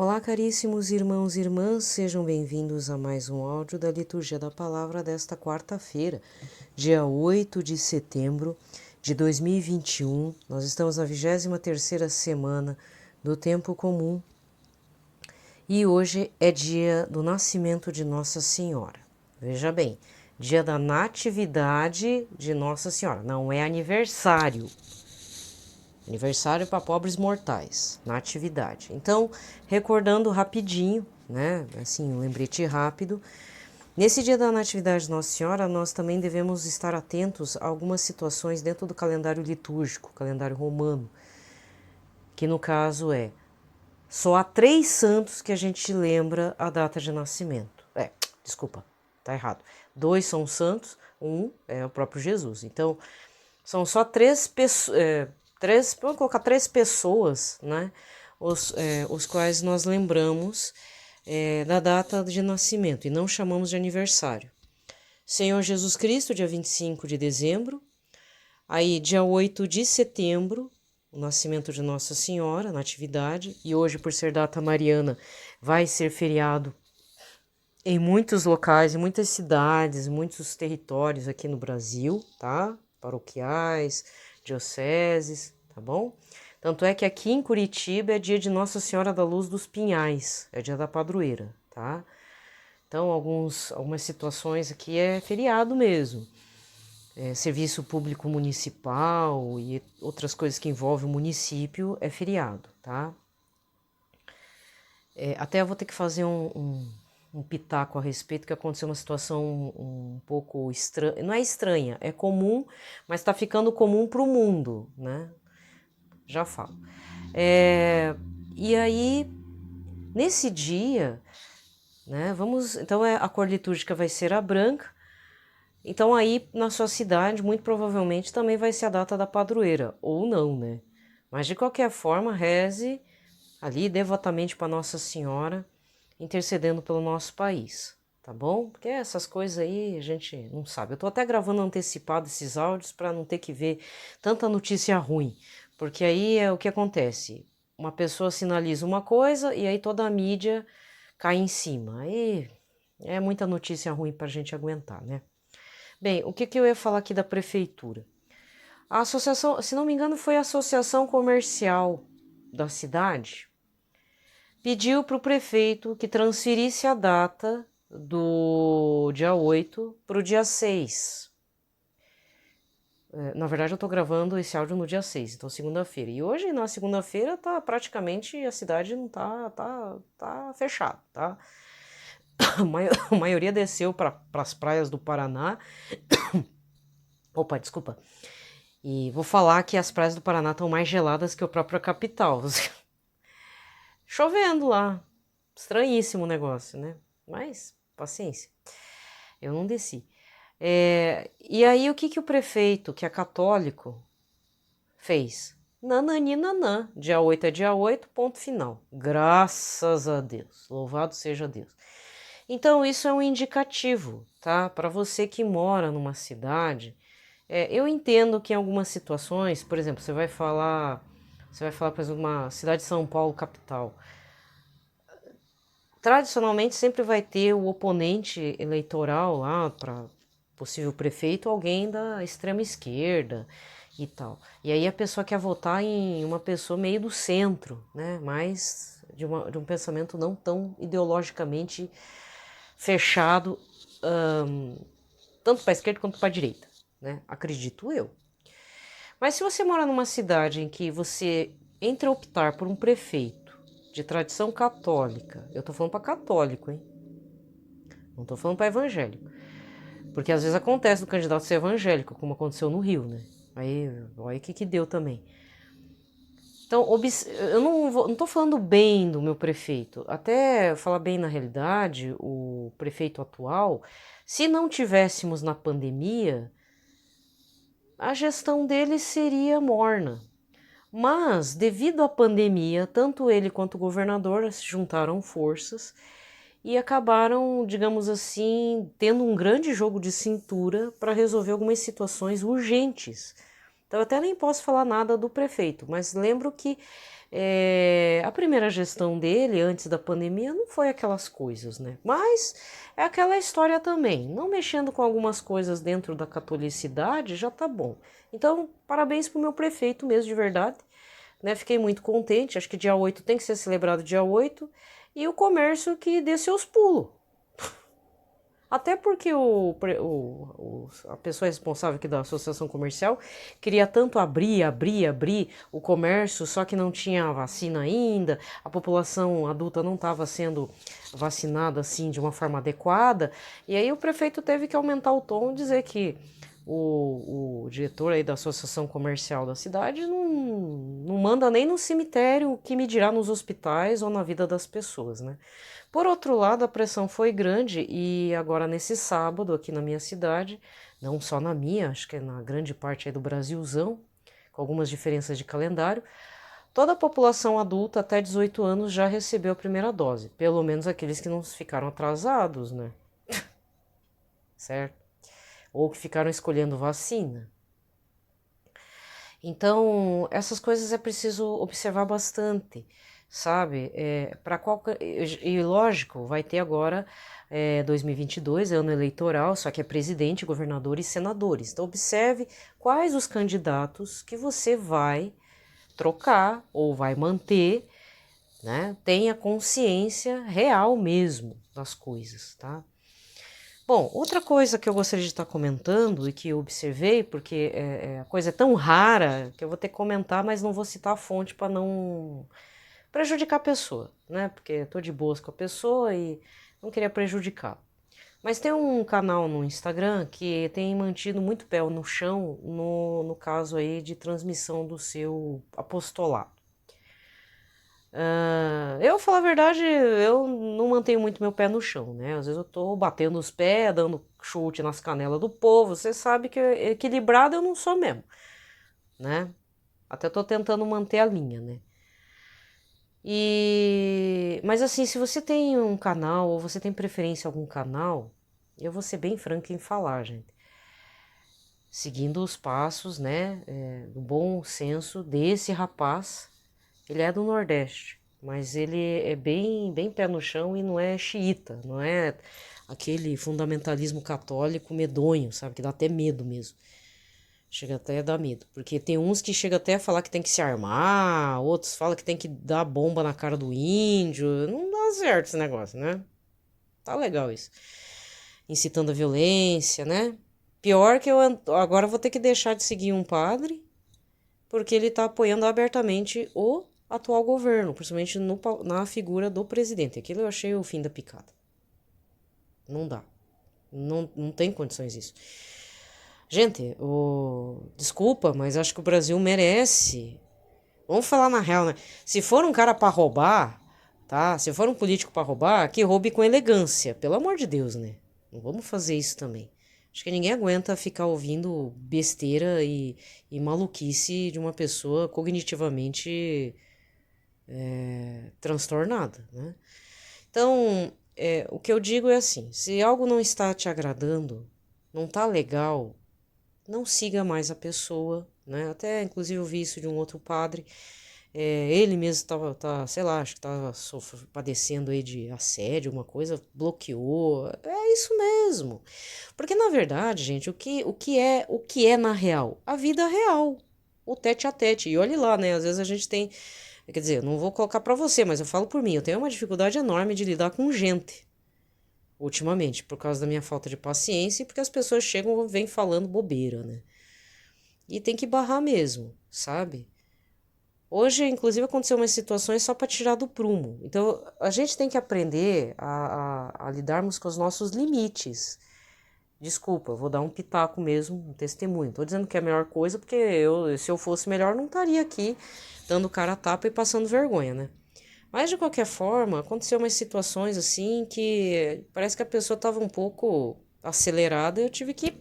Olá, caríssimos irmãos e irmãs, sejam bem-vindos a mais um áudio da Liturgia da Palavra desta quarta-feira, dia 8 de setembro de 2021. Nós estamos na 23ª semana do Tempo Comum e hoje é dia do nascimento de Nossa Senhora. Veja bem, dia da Natividade de Nossa Senhora, não é aniversário. Aniversário para pobres mortais, natividade. Então, recordando rapidinho, né, assim, um lembrete rápido, nesse dia da Natividade de Nossa Senhora, nós também devemos estar atentos a algumas situações dentro do calendário litúrgico, calendário romano, que no caso só há 3 santos que a gente lembra a data de nascimento. Desculpa, tá errado. 2 são santos, um é o próprio Jesus. Então, são só 3 pessoas, vamos colocar 3 pessoas, né? Os quais nós lembramos da data de nascimento e não chamamos de aniversário. Senhor Jesus Cristo, dia 25 de dezembro. Aí, dia 8 de setembro, o nascimento de Nossa Senhora, Natividade. E hoje, por ser data mariana, vai ser feriado em muitos locais, em muitas cidades, muitos territórios aqui no Brasil, tá? Paroquiais, dioceses, tá bom? Tanto é que aqui em Curitiba é dia de Nossa Senhora da Luz dos Pinhais, é dia da padroeira, tá? Então, algumas situações aqui é feriado mesmo. Serviço público municipal e outras coisas que envolvem o município é feriado, tá? Até eu vou ter que fazer um pitaco a respeito, que aconteceu uma situação um pouco estranha. Não é estranha, é comum, mas está ficando comum para o mundo, né? Já falo. E aí, nesse dia, né, então a cor litúrgica vai ser a branca. Então aí, na sua cidade, muito provavelmente também vai ser a data da padroeira, ou não, né? Mas de qualquer forma, reze ali devotamente para Nossa Senhora, intercedendo pelo nosso país, tá bom? Porque essas coisas aí a gente não sabe. Eu tô até gravando antecipado esses áudios para não ter que ver tanta notícia ruim, porque aí é o que acontece. Uma pessoa sinaliza uma coisa e aí toda a mídia cai em cima. Aí é muita notícia ruim para a gente aguentar, né? Bem, o que eu ia falar aqui da prefeitura? A associação, se não me engano, foi a associação comercial da cidade, pediu para o prefeito que transferisse a data do dia 8 para o dia 6. Na verdade, eu estou gravando esse áudio no dia 6, então segunda-feira. E hoje, na segunda-feira, tá praticamente a cidade não tá fechada, tá? A maioria desceu para as praias do Paraná. Opa, desculpa. E vou falar que as praias do Paraná estão mais geladas que a própria capital. Chovendo lá. Estranhíssimo o negócio, né? Mas, paciência. Eu não desci. E aí, o que o prefeito, que é católico, fez? Nanani nanã. Dia 8 é dia 8, ponto final. Graças a Deus. Louvado seja Deus. Então, isso é um indicativo, tá? Para você que mora numa cidade. Eu entendo que em algumas situações, por exemplo, você vai falar, por exemplo, uma cidade de São Paulo, capital. Tradicionalmente sempre vai ter o oponente eleitoral lá para possível prefeito, alguém da extrema esquerda e tal. E aí a pessoa quer votar em uma pessoa meio do centro, né? Mas de um pensamento não tão ideologicamente fechado, tanto para a esquerda quanto para a direita, né? Acredito eu. Mas se você mora numa cidade em que você, entre optar por um prefeito de tradição católica, eu tô falando para católico, hein? Não tô falando para evangélico. Porque às vezes acontece do candidato ser evangélico, como aconteceu no Rio, né? Aí, olha o que deu também. Então, eu não tô falando bem do meu prefeito. Até falar bem na realidade, o prefeito atual, se não tivéssemos na pandemia, a gestão dele seria morna. Mas, devido à pandemia, tanto ele quanto o governador se juntaram forças e acabaram, digamos assim, tendo um grande jogo de cintura para resolver algumas situações urgentes Então eu até nem posso falar nada do prefeito, mas lembro que a primeira gestão dele, antes da pandemia, não foi aquelas coisas, né? Mas é aquela história também, não mexendo com algumas coisas dentro da catolicidade já tá bom. Então, parabéns pro meu prefeito mesmo, de verdade, né? Fiquei muito contente, acho que dia 8 tem que ser celebrado dia 8, e o comércio que dê seus pulos. Até porque a pessoa responsável aqui da associação comercial queria tanto abrir o comércio, só que não tinha vacina ainda, a população adulta não estava sendo vacinada assim de uma forma adequada, e aí o prefeito teve que aumentar o tom e dizer que o diretor aí da associação comercial da cidade não manda nem no cemitério, o que me dirá nos hospitais ou na vida das pessoas, né? Por outro lado, a pressão foi grande e agora nesse sábado aqui na minha cidade, não só na minha, acho que é na grande parte aí do Brasilzão, com algumas diferenças de calendário, toda a população adulta até 18 anos já recebeu a primeira dose, pelo menos aqueles que não ficaram atrasados, né? Certo? Ou que ficaram escolhendo vacina. Então, essas coisas é preciso observar bastante, sabe? Para qualquer e lógico, vai ter agora 2022, ano eleitoral, só que é presidente, governador e senadores. Então, observe quais os candidatos que você vai trocar ou vai manter, né? Tenha consciência real mesmo das coisas, tá? Bom, outra coisa que eu gostaria de estar comentando e que eu observei, porque a coisa é tão rara que eu vou ter que comentar, mas não vou citar a fonte para não prejudicar a pessoa, né? Porque estou de boas com a pessoa e não queria prejudicar. Mas tem um canal no Instagram que tem mantido muito pé no chão no caso aí de transmissão do seu apostolado. Eu, falar a verdade, eu não mantenho muito meu pé no chão, né? Às vezes eu tô batendo os pés, dando chute nas canelas do povo. Você sabe que equilibrado eu não sou mesmo, né? Até tô tentando manter a linha, né? Mas assim, se você tem um canal ou você tem preferência a algum canal, eu vou ser bem franca em falar, gente. Seguindo os passos, né? Do bom senso desse rapaz. Ele é do Nordeste, mas ele é bem pé no chão e não é xiita, não é aquele fundamentalismo católico medonho, sabe? Que dá até medo mesmo. Chega até a dar medo. Porque tem uns que chegam até a falar que tem que se armar, outros falam que tem que dar bomba na cara do índio. Não dá certo esse negócio, né? Tá legal isso. Incitando a violência, né? Pior que eu agora vou ter que deixar de seguir um padre, porque ele tá apoiando abertamente o atual governo, principalmente na figura do presidente. Aquilo eu achei o fim da picada. Não dá. Não tem condições isso. Gente, desculpa, mas acho que o Brasil merece. Vamos falar na real, né? Se for um cara pra roubar, tá? Se for um político pra roubar, que roube com elegância. Pelo amor de Deus, né? Não vamos fazer isso também. Acho que ninguém aguenta ficar ouvindo besteira e maluquice de uma pessoa cognitivamente transtornada, né? Então, o que eu digo é assim: se algo não está te agradando, não tá legal, não siga mais a pessoa, né? Até, inclusive, eu vi isso de um outro padre. Ele mesmo sei lá, acho que estava padecendo aí de assédio, uma coisa, bloqueou. É isso mesmo. Porque, na verdade, gente, o que é na real? A vida real. O tete a tete. E olhe lá, né? Às vezes a gente tem. Quer dizer, eu não vou colocar pra você, mas eu falo por mim. Eu tenho uma dificuldade enorme de lidar com gente. Ultimamente, por causa da minha falta de paciência e porque as pessoas chegam e vêm falando bobeira, né? E tem que barrar mesmo, sabe? Hoje, inclusive, aconteceu umas situações só para tirar do prumo. Então, a gente tem que aprender a lidarmos com os nossos limites. Desculpa, eu vou dar um pitaco mesmo, um testemunho. Tô dizendo que é a melhor coisa, porque se eu fosse melhor, não estaria aqui dando cara a tapa e passando vergonha, né? Mas, de qualquer forma, aconteceu umas situações assim que parece que a pessoa estava um pouco acelerada e eu tive que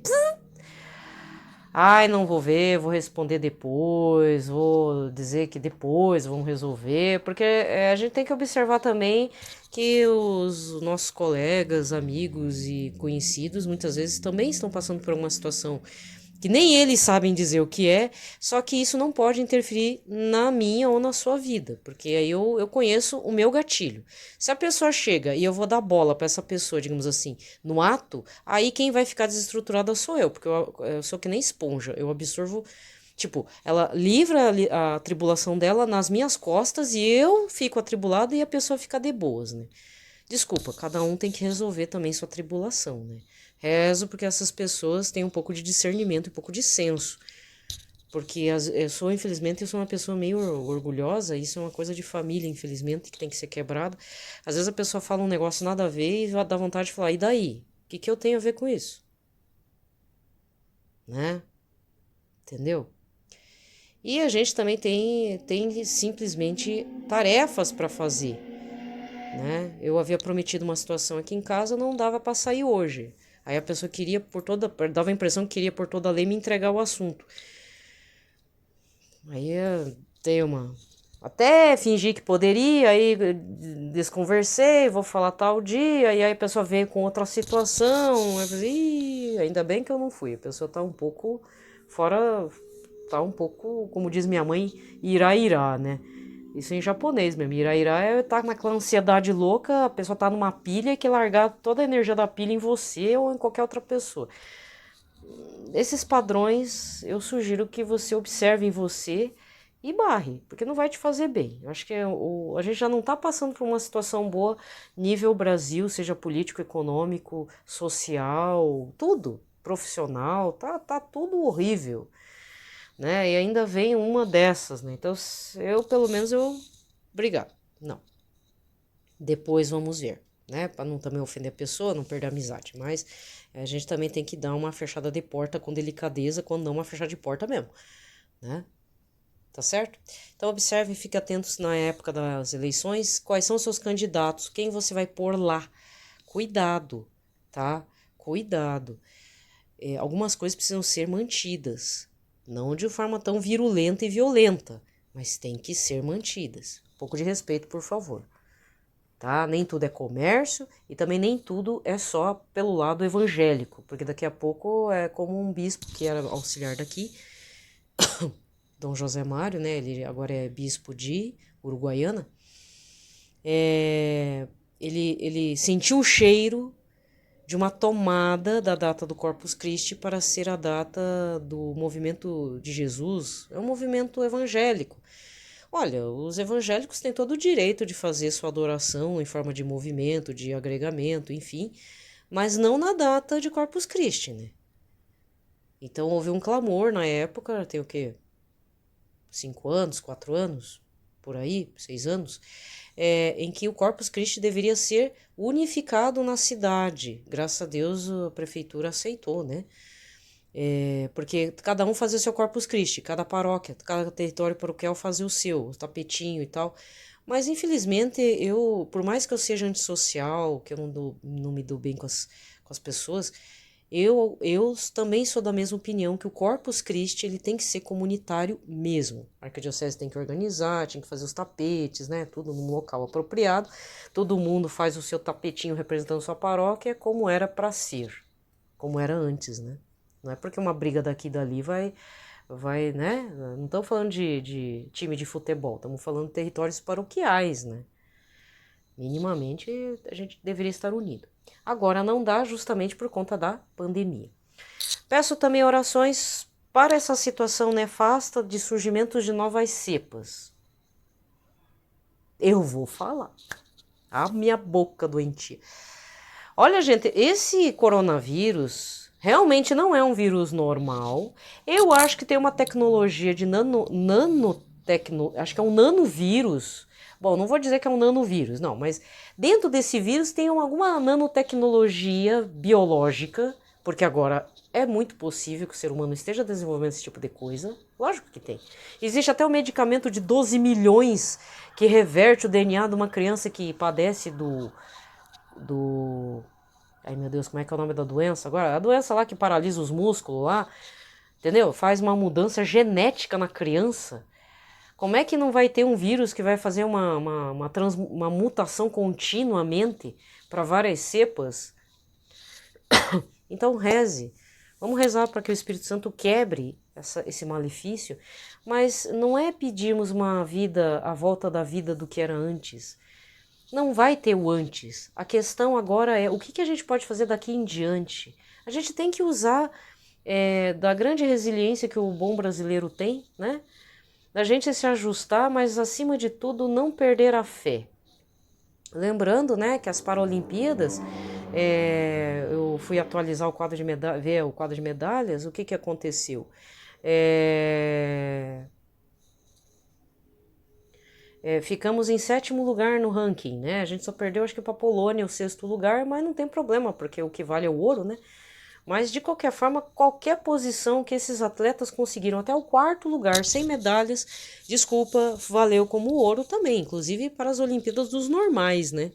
ai, não vou ver, vou responder depois, vou dizer que depois vão resolver, porque a gente tem que observar também que os nossos colegas, amigos e conhecidos muitas vezes também estão passando por uma situação que que nem eles sabem dizer o que é, só que isso não pode interferir na minha ou na sua vida, porque aí eu conheço o meu gatilho. Se a pessoa chega e eu vou dar bola para essa pessoa, digamos assim, no ato, aí quem vai ficar desestruturada sou eu, porque eu sou que nem esponja, eu absorvo. Tipo, ela livra a tribulação dela nas minhas costas e eu fico atribulada e a pessoa fica de boas, né? Desculpa, cada um tem que resolver também sua tribulação, né? Rezo porque essas pessoas têm um pouco de discernimento e um pouco de senso. Porque infelizmente, eu sou uma pessoa meio orgulhosa, isso é uma coisa de família, infelizmente, que tem que ser quebrada. Às vezes a pessoa fala um negócio nada a ver e dá vontade de falar, e daí? O que eu tenho a ver com isso? Né? Entendeu? E a gente também tem simplesmente tarefas para fazer, né? Eu havia prometido uma situação aqui em casa, não dava para sair hoje. Aí a pessoa queria dava a impressão que queria por toda a lei me entregar o assunto. Aí eu dei até fingi que poderia, aí desconversei, vou falar tal dia, e aí a pessoa veio com outra situação. Eu falei, ih, ainda bem que eu não fui. A pessoa tá um pouco fora, tá um pouco, como diz minha mãe, irá, né? Isso em japonês mesmo. Irá é estar naquela ansiedade louca, a pessoa tá numa pilha e quer largar toda a energia da pilha em você ou em qualquer outra pessoa. Esses padrões eu sugiro que você observe em você e barre, porque não vai te fazer bem. Eu acho que a gente já não está passando por uma situação boa nível Brasil, seja político, econômico, social, tudo, profissional, tá tudo horrível, né? E ainda vem uma dessas, né? Então eu, pelo menos, obrigado. Não. Depois vamos ver, né? Para não também ofender a pessoa, não perder a amizade. Mas a gente também tem que dar uma fechada de porta com delicadeza, quando não uma fechada de porta mesmo, né? Tá certo? Então observe e fique atentos na época das eleições, quais são os seus candidatos, quem você vai pôr lá. Cuidado, tá? Cuidado. Algumas coisas precisam ser mantidas, não de forma tão virulenta e violenta, mas tem que ser mantidas. Um pouco de respeito, por favor. Tá? Nem tudo é comércio e também nem tudo é só pelo lado evangélico, porque daqui a pouco é como um bispo que era auxiliar daqui, Dom José Mário, né? Ele agora é bispo de Uruguaiana. Ele sentiu o cheiro de uma tomada da data do Corpus Christi para ser a data do movimento de Jesus. É um movimento evangélico. Olha, os evangélicos têm todo o direito de fazer sua adoração em forma de movimento, de agregamento, enfim, mas não na data de Corpus Christi, né? Então houve um clamor na época, tem o quê? 5 anos, 4 anos, por aí, 6 anos, em que o Corpus Christi deveria ser unificado na cidade. Graças a Deus a prefeitura aceitou, né? Porque cada um fazia o seu Corpus Christi, cada paróquia, cada território paroquial fazia o seu, o tapetinho e tal. Mas infelizmente por mais que eu seja antissocial, que eu não me dou bem com as pessoas, eu também sou da mesma opinião que o Corpus Christi ele tem que ser comunitário mesmo. A arquidiocese tem que organizar, tem que fazer os tapetes, né? Tudo num local apropriado. Todo mundo faz o seu tapetinho representando sua paróquia, como era para ser, como era antes, né? Não é porque uma briga daqui e dali vai, né? Não estamos falando de time de futebol, estamos falando de territórios paroquiais, né? Minimamente a gente deveria estar unido. Agora não dá justamente por conta da pandemia. Peço também orações para essa situação nefasta de surgimento de novas cepas. Eu vou falar. A minha boca doentia. Olha, gente, esse coronavírus realmente não é um vírus normal. Eu acho que tem uma tecnologia de acho que é um nanovírus. Bom, não vou dizer que é um nanovírus, não, mas dentro desse vírus tem alguma nanotecnologia biológica, porque agora é muito possível que o ser humano esteja desenvolvendo esse tipo de coisa. Lógico que tem. Existe até um medicamento de 12 milhões que reverte o DNA de uma criança que padece ai meu Deus, como é que é o nome da doença agora? A doença lá que paralisa os músculos lá, entendeu? Faz uma mudança genética na criança. Como é que não vai ter um vírus que vai fazer uma mutação continuamente para várias cepas? Então reze, Vamos rezar para que o Espírito Santo quebre esse malefício, mas não é pedirmos uma vida, a volta da vida do que era antes. Não vai ter o antes. A questão agora é o que a gente pode fazer daqui em diante. A gente tem que usar da grande resiliência que o bom brasileiro tem, né? Da gente se ajustar, mas acima de tudo não perder a fé. Lembrando, né, que as Paralimpíadas, eu fui atualizar o quadro de medalhas, ver o quadro de medalhas, o que aconteceu? Ficamos em 7º lugar no ranking, né? A gente só perdeu, acho que para a Polônia, o 6º lugar, mas não tem problema, porque o que vale é o ouro, né? Mas, de qualquer forma, qualquer posição que esses atletas conseguiram, até o 4º lugar, sem medalhas, desculpa, valeu como ouro também, inclusive para as Olimpíadas dos normais, né?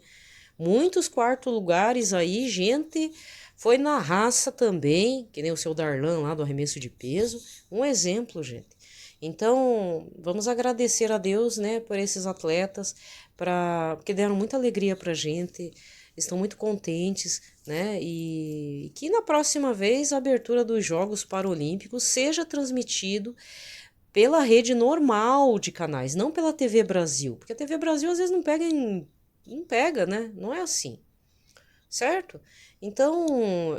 Muitos 4º lugares aí, gente, foi na raça também, que nem o seu Darlan lá do arremesso de peso, um exemplo, gente. Então, vamos agradecer a Deus, né, por esses atletas, porque deram muita alegria pra gente, estão muito contentes, né, e que na próxima vez a abertura dos Jogos Paralímpicos seja transmitido pela rede normal de canais, não pela TV Brasil, porque a TV Brasil às vezes não pega, né, não é assim, certo? Então,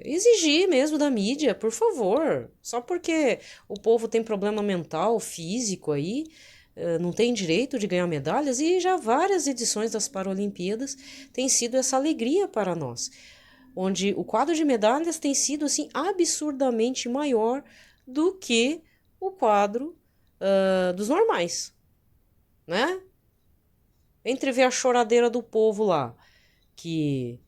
exigir mesmo da mídia, por favor, só porque o povo tem problema mental, físico aí, não tem direito de ganhar medalhas, e já várias edições das Paralimpíadas tem sido essa alegria para nós, onde o quadro de medalhas tem sido assim absurdamente maior do que o quadro dos normais, né? Entre ver a choradeira do povo lá, que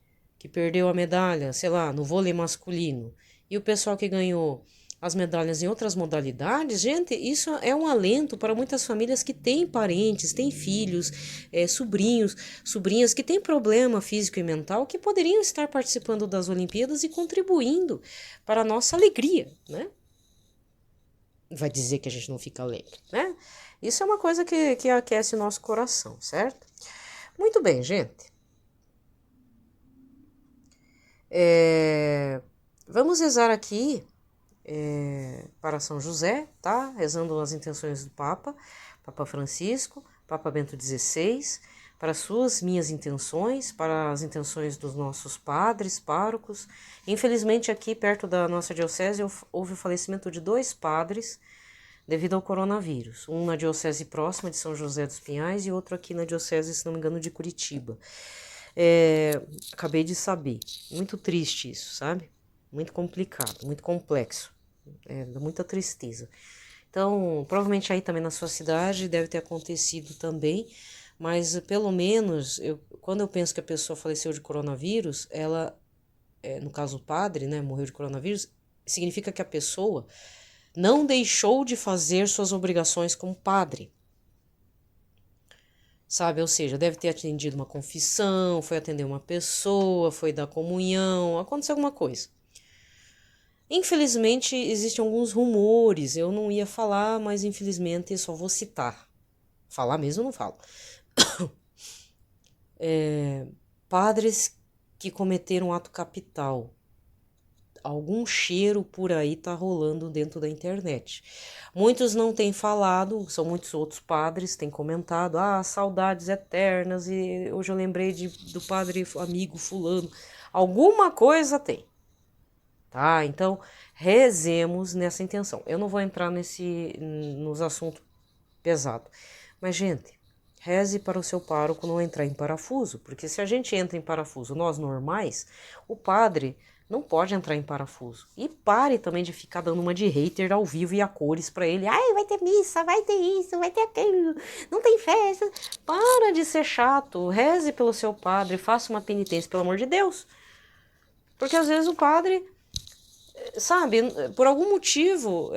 perdeu a medalha, sei lá, no vôlei masculino, e o pessoal que ganhou as medalhas em outras modalidades, gente, isso é um alento para muitas famílias que têm parentes, têm filhos, sobrinhos, sobrinhas que têm problema físico e mental, que poderiam estar participando das Olimpíadas e contribuindo para a nossa alegria, né? Vai dizer que a gente não fica alegre, né? Isso é uma coisa que aquece o nosso coração, certo? Muito bem, gente. Vamos rezar aqui para São José, tá? Rezando as intenções do Papa Francisco, Papa Bento XVI, para minhas intenções, para as intenções dos nossos padres, párocos. Infelizmente, aqui perto da nossa diocese houve o falecimento de 2 padres devido ao coronavírus. Um na diocese próxima de São José dos Pinhais e outro aqui na diocese, se não me engano, de Curitiba. Acabei de saber. Muito triste isso, sabe? Muito complicado, muito complexo. Dá muita tristeza. Então, provavelmente aí também na sua cidade deve ter acontecido também, mas pelo menos, quando eu penso que a pessoa faleceu de coronavírus, ela, no caso o padre, né, morreu de coronavírus, significa que a pessoa não deixou de fazer suas obrigações como padre. Sabe, ou seja, deve ter atendido uma confissão, foi atender uma pessoa, foi dar comunhão, aconteceu alguma coisa. Infelizmente, existem alguns rumores, eu não ia falar, mas infelizmente só vou citar. Falar mesmo eu não falo. Padres que cometeram ato capital. Algum cheiro por aí tá rolando dentro da internet. Muitos não têm falado, são muitos outros padres têm comentado, saudades eternas, e hoje eu lembrei do padre amigo fulano. Alguma coisa tem, tá? Então, rezemos nessa intenção. Eu não vou entrar nos assuntos pesados, mas, gente, reze para o seu pároco não entrar em parafuso, porque se a gente entra em parafuso, nós normais, o padre não pode entrar em parafuso. E pare também de ficar dando uma de hater ao vivo e a cores pra ele. Ai, vai ter missa, vai ter isso, vai ter aquilo, não tem festa. Para de ser chato, reze pelo seu padre, faça uma penitência, pelo amor de Deus. Porque às vezes o padre, sabe, por algum motivo,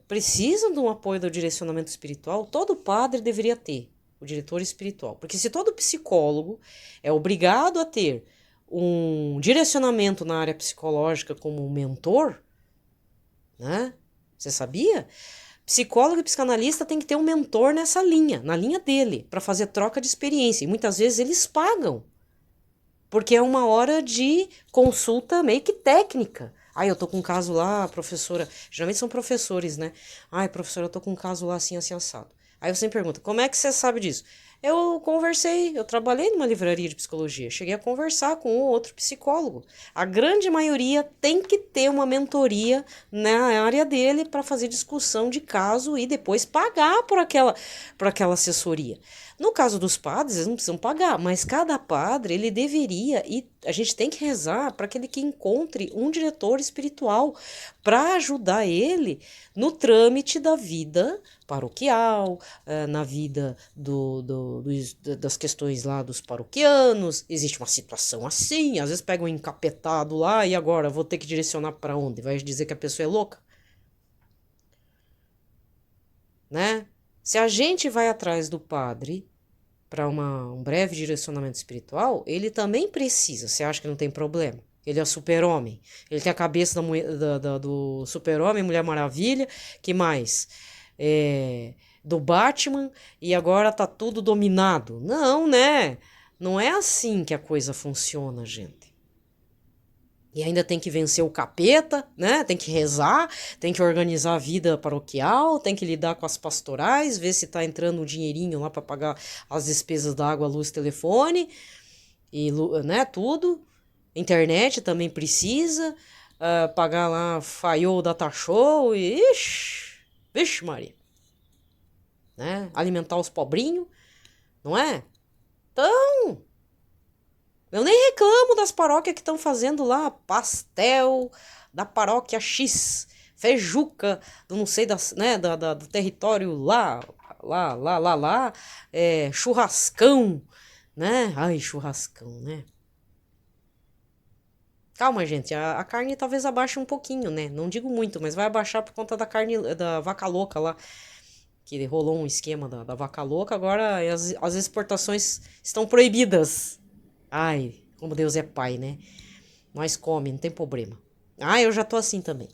precisa de um apoio do direcionamento espiritual. Todo padre deveria ter o diretor espiritual. Porque se todo psicólogo é obrigado a ter um direcionamento na área psicológica como um mentor, né? Você sabia? Psicólogo e psicanalista tem que ter um mentor nessa linha, na linha dele, para fazer troca de experiência. E muitas vezes eles pagam, porque é uma hora de consulta meio que técnica. Ai, eu tô com um caso lá, professora. Geralmente são professores, né? Ai, professora, eu tô com um caso lá assim, assim, assado. Aí eu sempre pergunto, como é que você sabe disso? Eu conversei, eu trabalhei numa livraria de psicologia, cheguei a conversar com um ou outro psicólogo. A grande maioria tem que ter uma mentoria na área dele para fazer discussão de caso e depois pagar por aquela assessoria. No caso dos padres, eles não precisam pagar, mas cada padre, ele deveria, e a gente tem que rezar para que ele que encontre um diretor espiritual para ajudar ele no trâmite da vida paroquial, na vida das questões lá dos paroquianos. Existe uma situação assim, às vezes pega um encapetado lá e agora vou ter que direcionar para onde? Vai dizer que a pessoa é louca? Né? Se a gente vai atrás do padre para um breve direcionamento espiritual, ele também precisa. Você acha que não tem problema? Ele é super-homem. Ele tem a cabeça do super-homem, Mulher Maravilha. Que mais? Do Batman. E agora tá tudo dominado. Não, né? Não é assim que a coisa funciona, gente. E ainda tem que vencer o capeta, né? Tem que rezar, tem que organizar a vida paroquial, tem que lidar com as pastorais, ver se tá entrando um dinheirinho lá para pagar as despesas da água, luz, telefone e, né, tudo. Internet também precisa, pagar lá Faiô, Data Show e vixe Maria, né? Alimentar os pobrinhos, não é? Então, eu nem reclamo das paróquias que estão fazendo lá pastel da paróquia X, feijuca, não sei né, do território lá, churrascão, né? Ai, churrascão, né? Calma, gente, a carne talvez abaixe um pouquinho, né? Não digo muito, mas vai abaixar por conta da carne da vaca louca lá, que rolou um esquema da vaca louca, agora as exportações estão proibidas. Ai, como Deus é pai, né? Nós come, não tem problema. Ah, eu já tô assim também.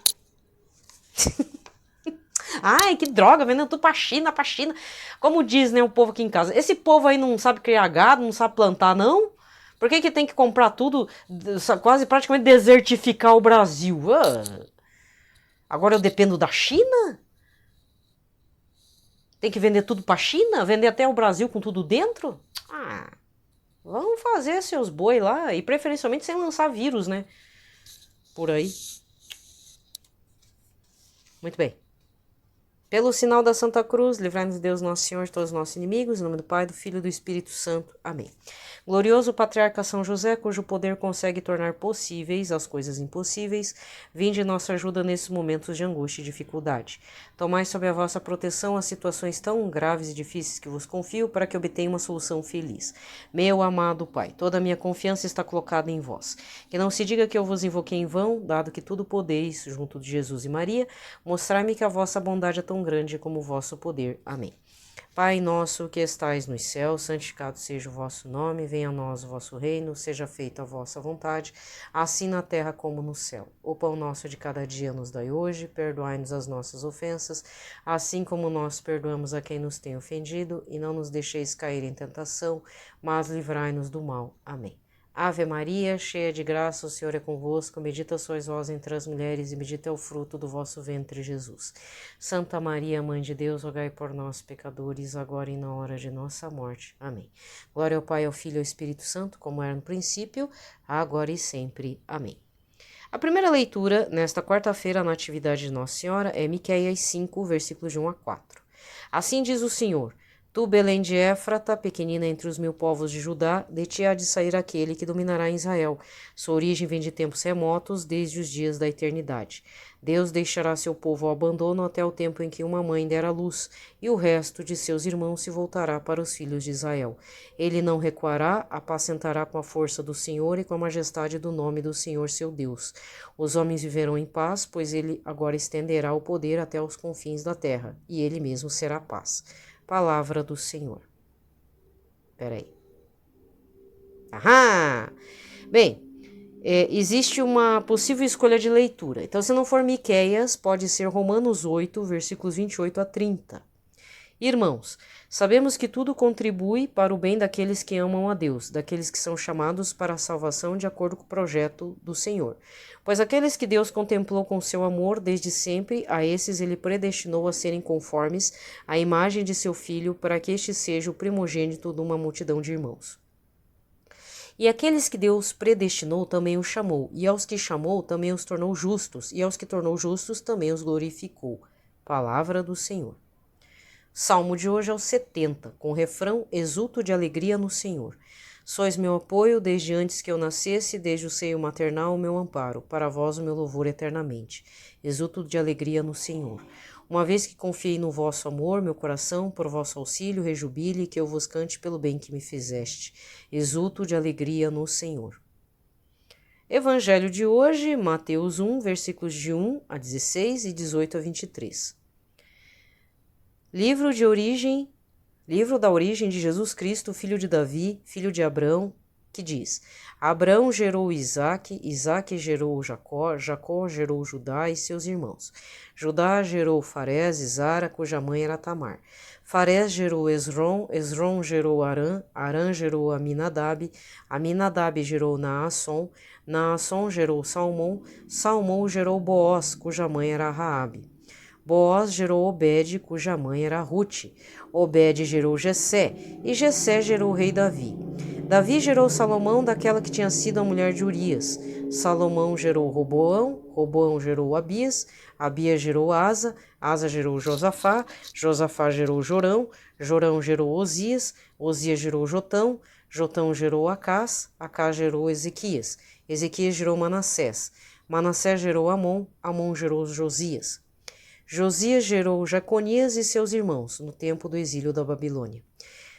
Ai, que droga, vendendo tudo pra China, pra China. Como diz, né, o povo aqui em casa. Esse povo aí não sabe criar gado, não sabe plantar, não? Por que tem que comprar tudo, quase praticamente desertificar o Brasil? Agora eu dependo da China? Tem que vender tudo pra China? Vender até o Brasil com tudo dentro? Ah, vão fazer seus boi lá, e preferencialmente sem lançar vírus, né? Por aí. Muito bem. Pelo sinal da Santa Cruz, livrai-nos Deus Nosso Senhor de todos os nossos inimigos, em nome do Pai, do Filho e do Espírito Santo. Amém. Glorioso Patriarca São José, cujo poder consegue tornar possíveis as coisas impossíveis, vinde nossa ajuda nesses momentos de angústia e dificuldade. Tomai sob a vossa proteção as situações tão graves e difíceis que vos confio, para que obtenha uma solução feliz. Meu amado Pai, toda a minha confiança está colocada em vós. Que não se diga que eu vos invoquei em vão, dado que tudo podeis, junto de Jesus e Maria, mostrai-me que a vossa bondade é tão grande como o vosso poder. Amém. Pai nosso que estais nos céus, santificado seja o vosso nome, venha a nós o vosso reino, seja feita a vossa vontade, assim na terra como no céu. O pão nosso de cada dia nos dai hoje, perdoai-nos as nossas ofensas, assim como nós perdoamos a quem nos tem ofendido, e não nos deixeis cair em tentação, mas livrai-nos do mal. Amém. Ave Maria, cheia de graça, o Senhor é convosco, bendita sois vós entre as mulheres, e bendito é o fruto do vosso ventre, Jesus. Santa Maria, Mãe de Deus, rogai por nós, pecadores, agora e na hora de nossa morte. Amém. Glória ao Pai, ao Filho e ao Espírito Santo, como era no princípio, agora e sempre. Amém. A primeira leitura, nesta quarta-feira, na atividade de Nossa Senhora, é Miqueias 5, versículos de 1 a 4. Assim diz o Senhor: Tu, Belém de Éfrata, pequenina entre os 1000 povos de Judá, de ti há de sair aquele que dominará Israel. Sua origem vem de tempos remotos, desde os dias da eternidade. Deus deixará seu povo ao abandono até o tempo em que uma mãe der à luz, e o resto de seus irmãos se voltará para os filhos de Israel. Ele não recuará, apacentará com a força do Senhor e com a majestade do nome do Senhor seu Deus. Os homens viverão em paz, pois ele agora estenderá o poder até os confins da terra, e ele mesmo será paz. Palavra do Senhor. Peraí. Aham! Bem, existe uma possível escolha de leitura. Então, se não for Miqueias, pode ser Romanos 8, versículos 28 a 30. Irmãos, sabemos que tudo contribui para o bem daqueles que amam a Deus, daqueles que são chamados para a salvação de acordo com o projeto do Senhor. Pois aqueles que Deus contemplou com seu amor desde sempre, a esses ele predestinou a serem conformes à imagem de seu Filho, para que este seja o primogênito de uma multidão de irmãos. E aqueles que Deus predestinou também os chamou, e aos que chamou também os tornou justos, e aos que tornou justos também os glorificou. Palavra do Senhor. Salmo de hoje é o 70, com o refrão: exulto de alegria no Senhor. Sois meu apoio desde antes que eu nascesse, desde o seio maternal o meu amparo, para vós o meu louvor eternamente. Exulto de alegria no Senhor. Uma vez que confiei no vosso amor, meu coração, por vosso auxílio, rejubile, que eu vos cante pelo bem que me fizeste. Exulto de alegria no Senhor. Evangelho de hoje, Mateus 1, versículos de 1 a 16 e 18 a 23. Livro da origem de Jesus Cristo, filho de Davi, filho de Abrão, que diz: Abrão gerou Isaque, Isaque gerou Jacó, Jacó gerou Judá e seus irmãos. Judá gerou Farés e Zara, cuja mãe era Tamar. Farés gerou Esrom, Esrom gerou Arã, Arã gerou Aminadab, Aminadab gerou Naasson, Naasson gerou Salmão, Salmão gerou Boaz, cuja mãe era Raabe. Boaz gerou Obed, cuja mãe era Rute. Obed gerou Jessé, e Jessé gerou o rei Davi. Davi gerou Salomão daquela que tinha sido a mulher de Urias. Salomão gerou Roboão, Roboão gerou Abias, Abias gerou Asa, Asa gerou Josafá, Josafá gerou Jorão, Jorão gerou Osias, Osias gerou Jotão, Jotão gerou Acás, Acás gerou Ezequias, Ezequias gerou Manassés, Manassés gerou Amon, Amon gerou Josias. Josias gerou Jeconias e seus irmãos, no tempo do exílio da Babilônia.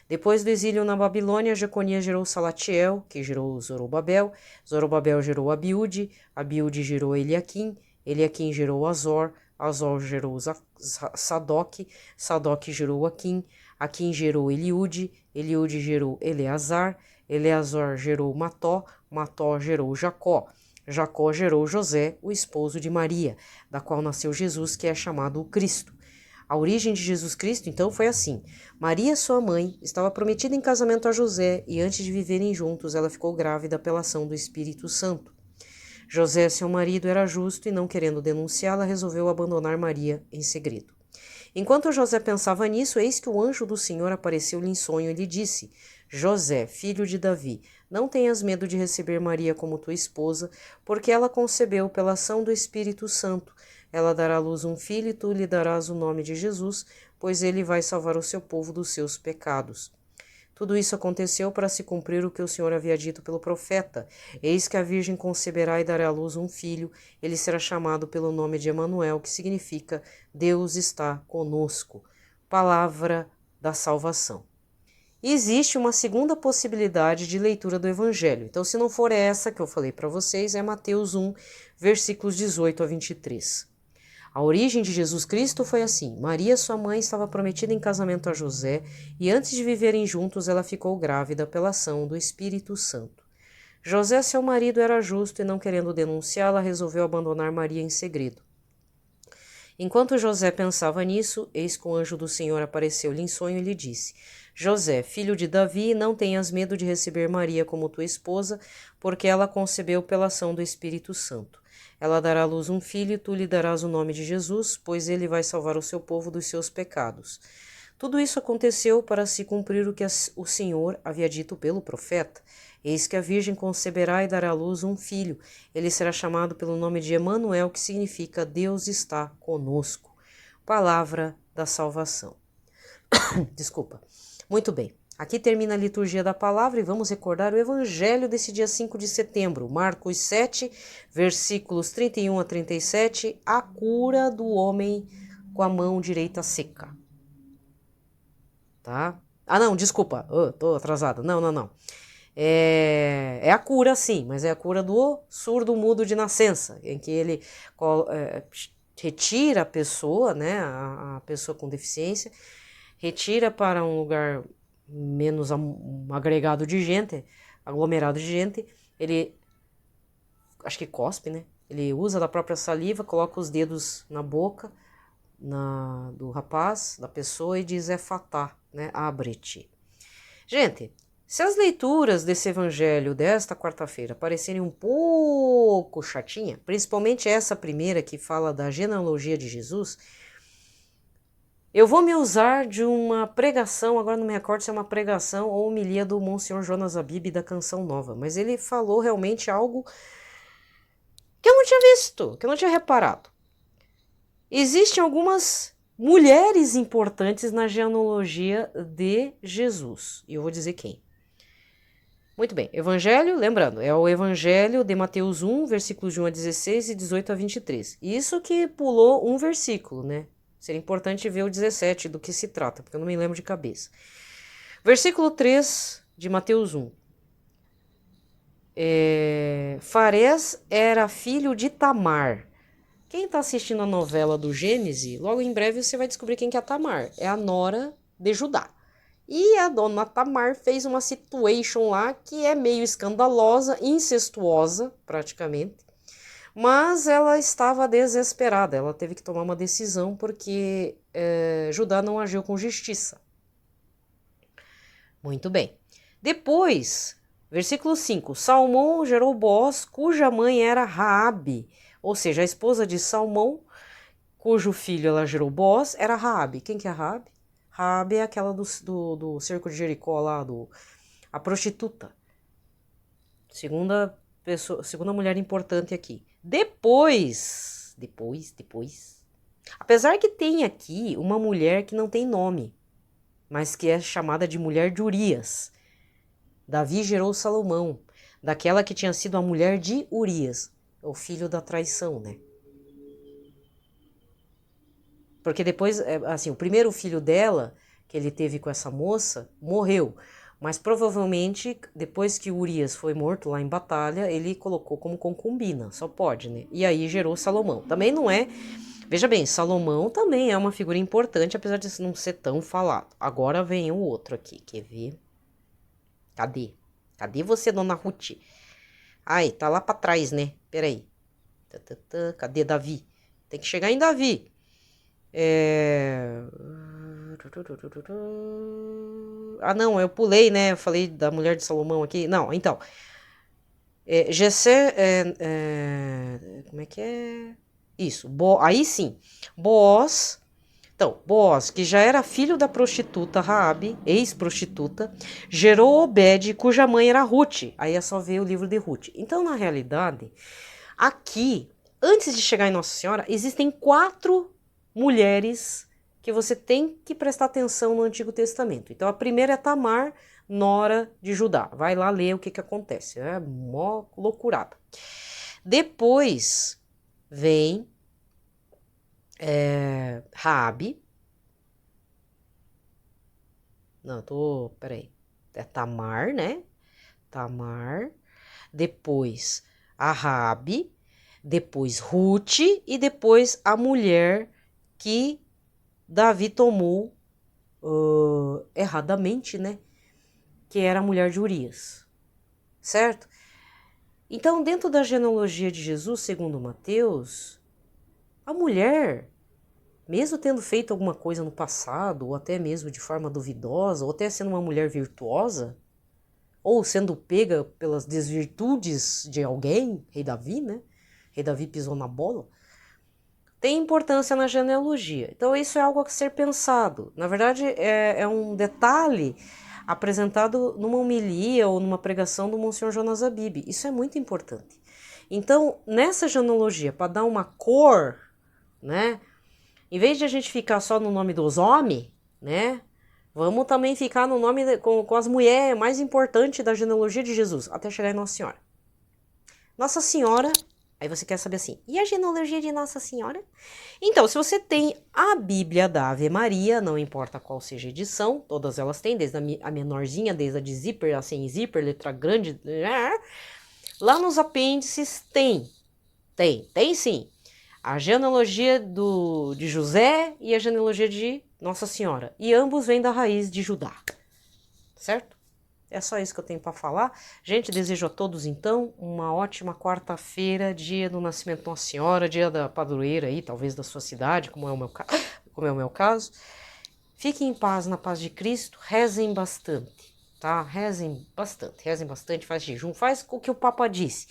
Depois do exílio na Babilônia, Jeconias gerou Salatiel, que gerou Zorobabel, Zorobabel gerou Abiúde, Abiúde gerou Eliaquim, Eliaquim gerou Azor, Azor gerou Sadoc, Sadoc gerou Aquim, Aquim gerou Eliúde, Eliúde gerou Eleazar, Eleazar gerou Mató, Mató gerou Jacó. Jacó gerou José, o esposo de Maria, da qual nasceu Jesus, que é chamado o Cristo. A origem de Jesus Cristo, então, foi assim. Maria, sua mãe, estava prometida em casamento a José e antes de viverem juntos, ela ficou grávida pela ação do Espírito Santo. José, seu marido, era justo e, não querendo denunciá-la, resolveu abandonar Maria em segredo. Enquanto José pensava nisso, eis que o anjo do Senhor apareceu-lhe em sonho e lhe disse: José, filho de Davi, não tenhas medo de receber Maria como tua esposa, porque ela concebeu pela ação do Espírito Santo. Ela dará à luz um filho e tu lhe darás o nome de Jesus, pois ele vai salvar o seu povo dos seus pecados. Tudo isso aconteceu para se cumprir o que o Senhor havia dito pelo profeta. Eis que a Virgem conceberá e dará à luz um filho. Ele será chamado pelo nome de Emanuel, que significa Deus está conosco. Palavra da salvação. E existe uma segunda possibilidade de leitura do Evangelho. Então, se não for essa que eu falei para vocês, é Mateus 1, versículos 18 a 23. A origem de Jesus Cristo foi assim: Maria, sua mãe, estava prometida em casamento a José e antes de viverem juntos ela ficou grávida pela ação do Espírito Santo. José, seu marido, era justo e, não querendo denunciá-la, resolveu abandonar Maria em segredo. Enquanto José pensava nisso, eis que o anjo do Senhor apareceu-lhe em sonho e lhe disse: José, filho de Davi, não tenhas medo de receber Maria como tua esposa, porque ela concebeu pela ação do Espírito Santo. Ela dará à luz um filho e tu lhe darás o nome de Jesus, pois ele vai salvar o seu povo dos seus pecados. Tudo isso aconteceu para se cumprir o que o Senhor havia dito pelo profeta. Eis que a Virgem conceberá e dará à luz um filho. Ele será chamado pelo nome de Emanuel, que significa Deus está conosco. Palavra da salvação. Desculpa. Muito bem. Aqui termina a liturgia da palavra e vamos recordar o evangelho desse dia 5 de setembro, Marcos 7, versículos 31 a 37, a cura do homem com a mão direita seca. Tá? Ah, não, desculpa, tô atrasada. Não. É a cura, sim, mas é a cura do surdo-mudo de nascença, em que ele retira a pessoa, né, a pessoa com deficiência, retira para um lugar menos agregado de gente, aglomerado de gente, ele, acho que cospe, né? Ele usa da própria saliva, coloca os dedos na boca, do rapaz, da pessoa, e diz Efatá, né? Abre-te. Gente, se as leituras desse evangelho desta quarta-feira parecerem um pouco chatinha, principalmente essa primeira que fala da genealogia de Jesus, eu vou me usar de uma pregação, agora não me recordo se é uma pregação ou homilia do Monsenhor Jonas Abib da Canção Nova, mas ele falou realmente algo que eu não tinha visto, que eu não tinha reparado. Existem algumas mulheres importantes na genealogia de Jesus, e eu vou dizer quem. Muito bem, Evangelho, lembrando, é o Evangelho de Mateus 1, versículos de 1 a 16 e 18 a 23. Isso que pulou um versículo, né? Seria importante ver o 17, do que se trata, porque eu não me lembro de cabeça. Versículo 3 de Mateus 1. Farés era filho de Tamar. Quem está assistindo a novela do Gênesis, logo em breve você vai descobrir quem que é a Tamar. É a nora de Judá. E a dona Tamar fez uma situation lá que é meio escandalosa, incestuosa, praticamente. Mas ela estava desesperada, ela teve que tomar uma decisão porque Judá não agiu com justiça. Muito bem. Depois, versículo 5, Salmão gerou Booz, cuja mãe era Raabe, ou seja, a esposa de Salmão, cujo filho ela gerou Booz, era Raabe. Quem que é Raabe? Raabe é aquela do cerco de Jericó lá, a prostituta. Segunda mulher importante aqui. Depois, apesar que tem aqui uma mulher que não tem nome, mas que é chamada de mulher de Urias. Davi gerou Salomão, daquela que tinha sido a mulher de Urias, o filho da traição, né? Porque depois, assim, o primeiro filho dela, que ele teve com essa moça, morreu. Mas provavelmente, depois que Urias foi morto lá em batalha, ele colocou como concubina, só pode, né? E aí gerou Salomão. Também não é... Veja bem, Salomão também é uma figura importante, apesar de não ser tão falado. Agora vem o outro aqui, quer ver? Cadê? Cadê você, dona Ruth? Ai, tá lá pra trás, né? Peraí. Cadê Davi? Tem que chegar em Davi. Ah, não, eu pulei, né? Eu falei da mulher de Salomão aqui. Não, então. Jessé. Como é que é? Isso. Aí sim. Booz. Então, Booz, que já era filho da prostituta Raabe, ex-prostituta, gerou Obed, cuja mãe era Ruth. Aí é só ver o livro de Ruth. Então, na realidade, aqui, antes de chegar em Nossa Senhora, existem 4 mulheres que você tem que prestar atenção no Antigo Testamento. Então, a primeira é Tamar, nora de Judá. Vai lá ler o que acontece. É mó loucurada. Depois vem Raabe. Não, peraí. É Tamar, né? Tamar. Depois a Raabe. Depois Ruth. E depois a mulher que Davi tomou erradamente, né? Que era a mulher de Urias. Certo? Então, dentro da genealogia de Jesus, segundo Mateus, a mulher, mesmo tendo feito alguma coisa no passado, ou até mesmo de forma duvidosa, ou até sendo uma mulher virtuosa, ou sendo pega pelas desvirtudes de alguém, rei Davi, né? Rei Davi pisou na bola, tem importância na genealogia. Então, isso é algo a ser pensado. Na verdade, é um detalhe apresentado numa homilia ou numa pregação do Monsenhor Jonas Abib. Isso é muito importante. Então, nessa genealogia, para dar uma cor, né? Em vez de a gente ficar só no nome dos homens, né? Vamos também ficar no nome com as mulheres mais importantes da genealogia de Jesus, até chegar em Nossa Senhora. Nossa Senhora, aí você quer saber assim, e a genealogia de Nossa Senhora? Então, se você tem a Bíblia da Ave Maria, não importa qual seja a edição, todas elas têm, desde a menorzinha, desde a de zíper, a sem zíper, letra grande, lá nos apêndices tem sim, a genealogia de José e a genealogia de Nossa Senhora. E ambos vêm da raiz de Judá. Certo? É só isso que eu tenho para falar. Gente, desejo a todos, então, uma ótima quarta-feira, dia do nascimento de Nossa Senhora, dia da padroeira aí, talvez da sua cidade, como é o meu caso. Fiquem em paz, na paz de Cristo, rezem bastante, tá? Rezem bastante, faz jejum, faz o que o Papa disse.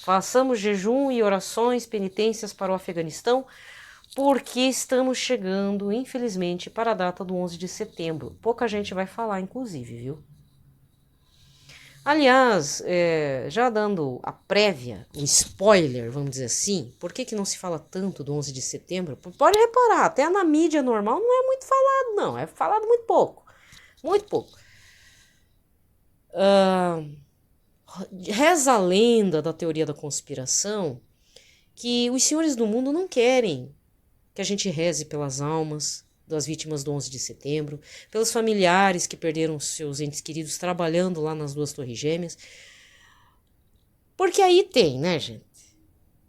Façamos jejum e orações, penitências para o Afeganistão, porque estamos chegando, infelizmente, para a data do 11 de setembro. Pouca gente vai falar, inclusive, viu? Aliás, já dando a prévia, o spoiler, vamos dizer assim, por que não se fala tanto do 11 de setembro? Pode reparar, até na mídia normal não é muito falado, não. É falado muito pouco. Muito pouco. Reza a lenda da teoria da conspiração que os senhores do mundo não querem que a gente reze pelas almas das vítimas do 11 de setembro, pelos familiares que perderam seus entes queridos trabalhando lá nas 2 Torres Gêmeas. Porque aí tem, né, gente?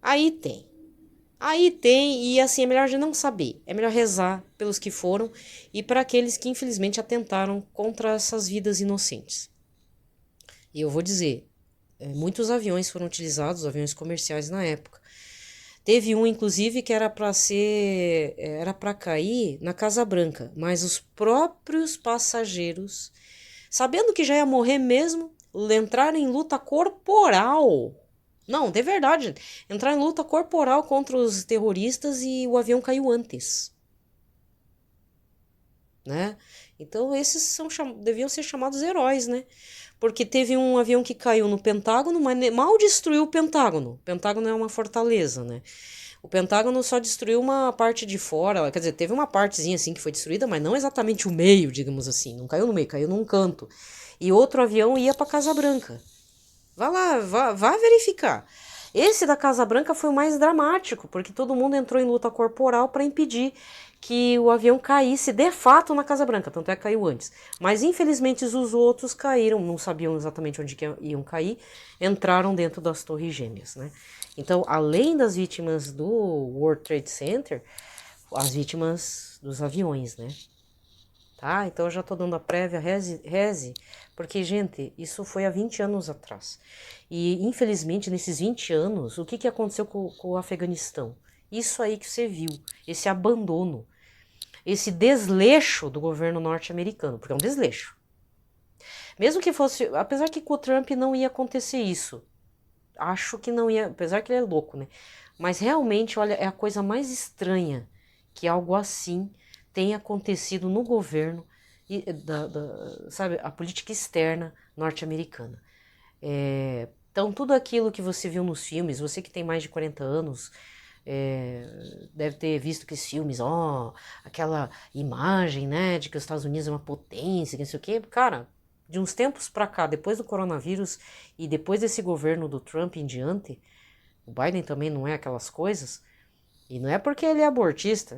Aí tem, e assim, é melhor a gente não saber. É melhor rezar pelos que foram e para aqueles que infelizmente atentaram contra essas vidas inocentes. E eu vou dizer, muitos aviões foram utilizados, aviões comerciais na época. Teve um, inclusive, que era para cair na Casa Branca, mas os próprios passageiros, sabendo que já ia morrer mesmo, entraram em luta corporal. Não, de verdade, entraram em luta corporal contra os terroristas e o avião caiu antes. Né? Então esses deviam ser chamados heróis, né? Porque teve um avião que caiu no Pentágono, mas mal destruiu o Pentágono. O Pentágono é uma fortaleza, né? O Pentágono só destruiu uma parte de fora, quer dizer, teve uma partezinha assim que foi destruída, mas não exatamente o meio, digamos assim. Não caiu no meio, caiu num canto. E outro avião ia para Casa Branca. Vá lá, vá verificar. Esse da Casa Branca foi o mais dramático, porque todo mundo entrou em luta corporal para impedir que o avião caísse de fato na Casa Branca, tanto é que caiu antes. Mas infelizmente os outros caíram, não sabiam exatamente onde iam cair, entraram dentro das Torres Gêmeas, né? Então, além das vítimas do World Trade Center, as vítimas dos aviões, né? Tá? Então eu já tô dando a prévia, reze, porque, gente, isso foi há 20 anos atrás. E, infelizmente, nesses 20 anos, o que aconteceu com o Afeganistão? Isso aí que você viu, esse abandono, esse desleixo do governo norte-americano, porque é um desleixo. Mesmo que fosse, apesar que com o Trump não ia acontecer isso, acho que não ia, apesar que ele é louco, né? Mas realmente, olha, é a coisa mais estranha que algo assim tenha acontecido no governo, sabe, a política externa norte-americana. Então, tudo aquilo que você viu nos filmes, você que tem mais de 40 anos, deve ter visto aqueles filmes, aquela imagem, né, de que os Estados Unidos é uma potência, que não sei o quê. Cara, de uns tempos pra cá, depois do coronavírus e depois desse governo do Trump em diante, o Biden também não é aquelas coisas, e não é porque ele é abortista,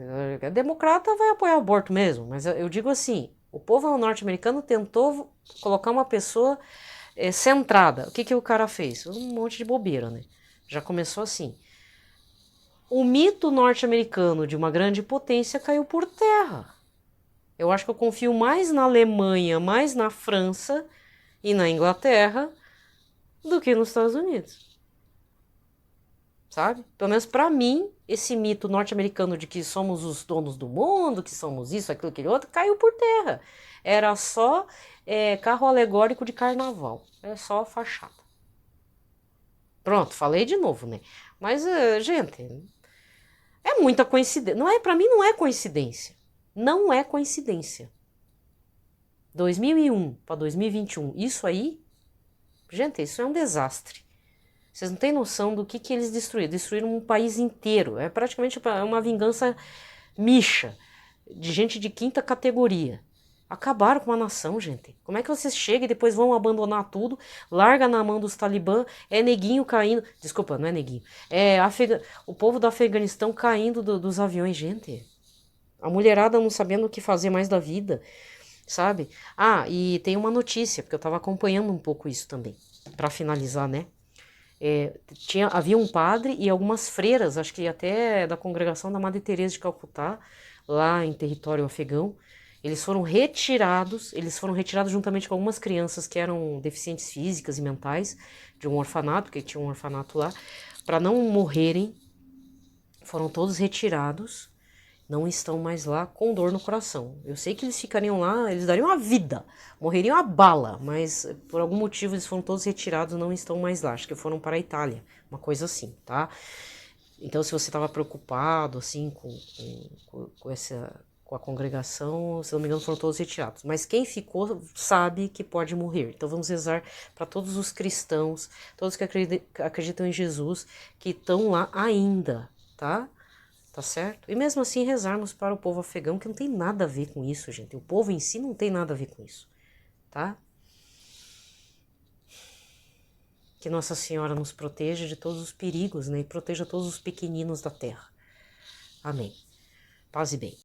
democrata vai apoiar o aborto mesmo, mas eu digo assim, o povo norte-americano tentou colocar uma pessoa centrada. O que o cara fez? Um monte de bobeira, né? Já começou assim. O mito norte-americano de uma grande potência caiu por terra. Eu acho que eu confio mais na Alemanha, mais na França e na Inglaterra do que nos Estados Unidos. Sabe? Pelo menos para mim, esse mito norte-americano de que somos os donos do mundo, que somos isso, aquilo, aquele outro, caiu por terra. Era só carro alegórico de carnaval. É só fachada. Pronto, falei de novo, né? Mas, gente, é muita coincidência. Não é, para mim não é coincidência. Não é coincidência. 2001 para 2021, isso aí, gente, isso é um desastre. Vocês não têm noção do que eles destruíram. Destruíram um país inteiro. É praticamente uma vingança micha, de gente de quinta categoria. Acabaram com uma nação, gente. Como é que vocês chegam e depois vão abandonar tudo, larga na mão dos talibã, neguinho caindo... Desculpa, não é neguinho. O povo do Afeganistão caindo dos aviões, gente. A mulherada não sabendo o que fazer mais da vida, sabe? E tem uma notícia, porque eu estava acompanhando um pouco isso também, para finalizar, né? Havia um padre e algumas freiras, acho que até da congregação da Madre Teresa de Calcutá, lá em território afegão, eles foram retirados juntamente com algumas crianças que eram deficientes físicas e mentais de um orfanato, que tinha um orfanato lá, para não morrerem, foram todos retirados, não estão mais lá com dor no coração. Eu sei que eles ficariam lá, eles dariam a vida, morreriam a bala, mas por algum motivo eles foram todos retirados, não estão mais lá, acho que foram para a Itália, uma coisa assim, tá? Então, se você estava preocupado, assim, com a congregação, se não me engano, foram todos retirados. Mas quem ficou sabe que pode morrer. Então, vamos rezar para todos os cristãos, todos que acreditam em Jesus, que estão lá ainda, tá? Tá certo? E mesmo assim, rezarmos para o povo afegão, que não tem nada a ver com isso, gente. O povo em si não tem nada a ver com isso, tá? Que Nossa Senhora nos proteja de todos os perigos, né? E proteja todos os pequeninos da terra. Amém. Paz e bem.